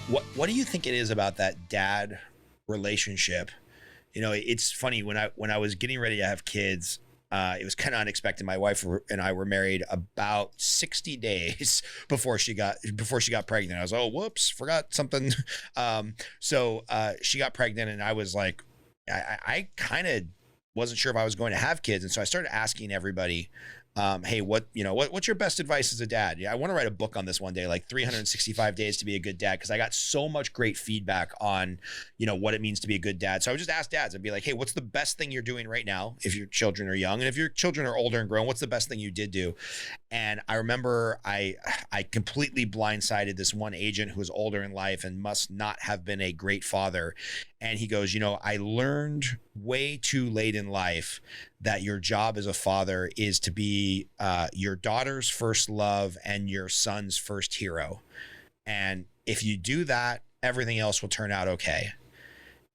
What do you think it is about that dad relationship? You know, it's funny when I was getting ready to have kids. It was kind of unexpected. My wife and I were married about 60 days before she got pregnant. I was, oh, whoops, forgot something. She got pregnant, and I was like, I kind of wasn't sure if I was going to have kids, and so I started asking everybody, hey, what's your best advice as a dad? Yeah, I want to write a book on this one day, like 365 days to be a good dad, because I got so much great feedback on, what it means to be a good dad. So I would just ask dads. I'd be like, hey, what's the best thing you're doing right now if your children are young, and if your children are older and grown, what's the best thing you did do? And I remember I completely blindsided this one agent who was older in life and must not have been a great father. And he goes, I learned way too late in life that your job as a father is to be your daughter's first love and your son's first hero. And if you do that, everything else will turn out okay.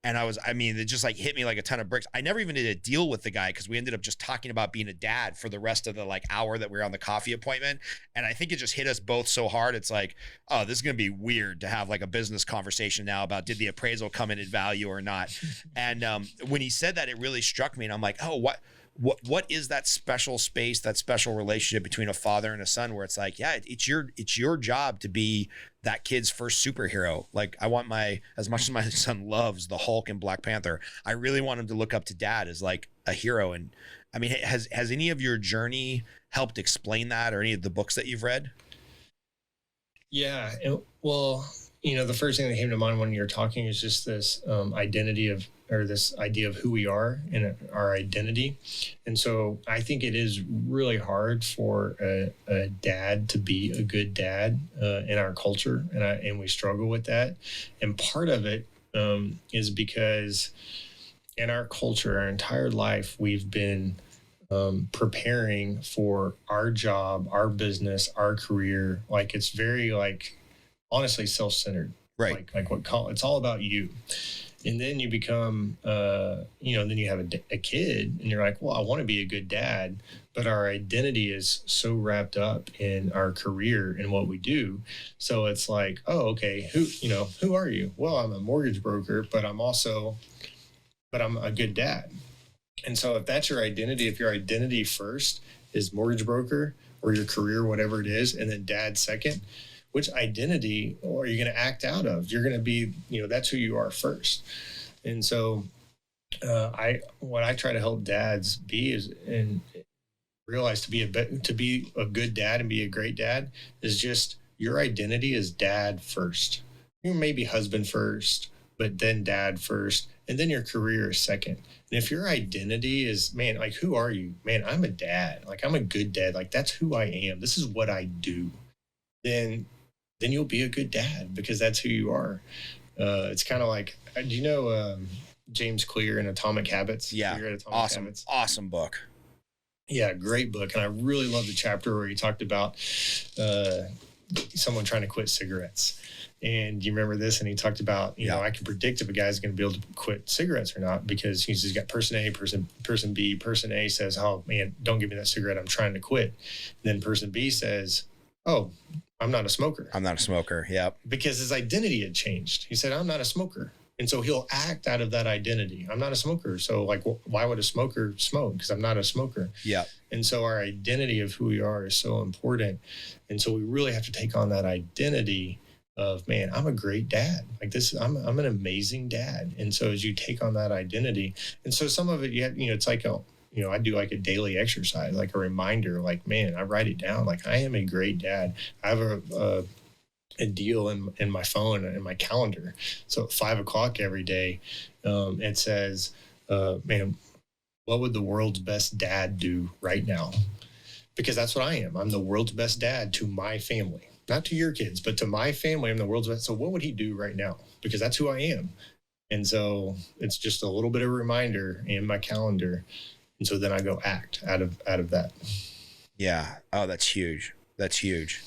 And it just like hit me like a ton of bricks. I never even did a deal with the guy because we ended up just talking about being a dad for the rest of the like hour that we were on the coffee appointment. And I think it just hit us both so hard. It's like, oh, this is going to be weird to have like a business conversation now about did the appraisal come in at value or not? And when he said that, it really struck me. And I'm like, oh, what is that special space, that special relationship between a father and a son where it's like, yeah, it's your job to be that kid's first superhero. Like I want as much as my son loves the Hulk and Black Panther, I really want him to look up to dad as like a hero. And I mean, has any of your journey helped explain that, or any of the books that you've read? Yeah. Well, the first thing that came to mind when you're talking is just this this idea of who we are and our identity. And so I think it is really hard for a dad to be a good dad in our culture. And we struggle with that. And part of it is because in our culture, our entire life, we've been preparing for our job, our business, our career. Like it's very honestly self-centered. Right. It's all about you. And then you become, then you have a kid and you're like, well, I want to be a good dad, but our identity is so wrapped up in our career and what we do. So it's like, oh, okay, who are you? Well, I'm a mortgage broker, but I'm a good dad. And so if that's your identity, if your identity first is mortgage broker or your career, whatever it is, and then dad second, which identity are you going to act out of? You're going to be, that's who you are first. And so what I try to help dads be is, and realize to be a good dad and be a great dad is just your identity is dad first. You may be husband first, but then dad first, and then your career is second. And if your identity is, man, like, who are you? Man, I'm a dad. Like, I'm a good dad. Like, that's who I am. This is what I do. Then you'll be a good dad because that's who you are. It's kind of like, do you know James Clear in Atomic Habits? Yeah, awesome, Habits? Awesome book. Yeah, great book. And I really love the chapter where he talked about someone trying to quit cigarettes. And you remember this? And he talked about, I can predict if a guy's going to be able to quit cigarettes or not, because he's got person A, person B. Person A says, oh, man, don't give me that cigarette. I'm trying to quit. And then person B says, oh, I'm not a smoker. I'm not a smoker. Yep. Because his identity had changed. He said, I'm not a smoker. And so he'll act out of that identity. I'm not a smoker. So like, why would a smoker smoke? Because I'm not a smoker. Yeah. And so our identity of who we are is so important. And so we really have to take on that identity of, man, I'm a great dad. Like this, I'm an amazing dad. And so as you take on that identity, and so some of it, it's like, I do like a daily exercise, like a reminder, like, man, I write it down. Like I am a great dad. I have a deal in my phone and in my calendar. So at 5:00 every day, it says, man, what would the world's best dad do right now? Because that's what I am. I'm the world's best dad to my family, not to your kids, but to my family. I'm the world's best. So what would he do right now? Because that's who I am. And so it's just a little bit of a reminder in my calendar. And so then I go act out of that. Yeah. Oh, that's huge. That's huge.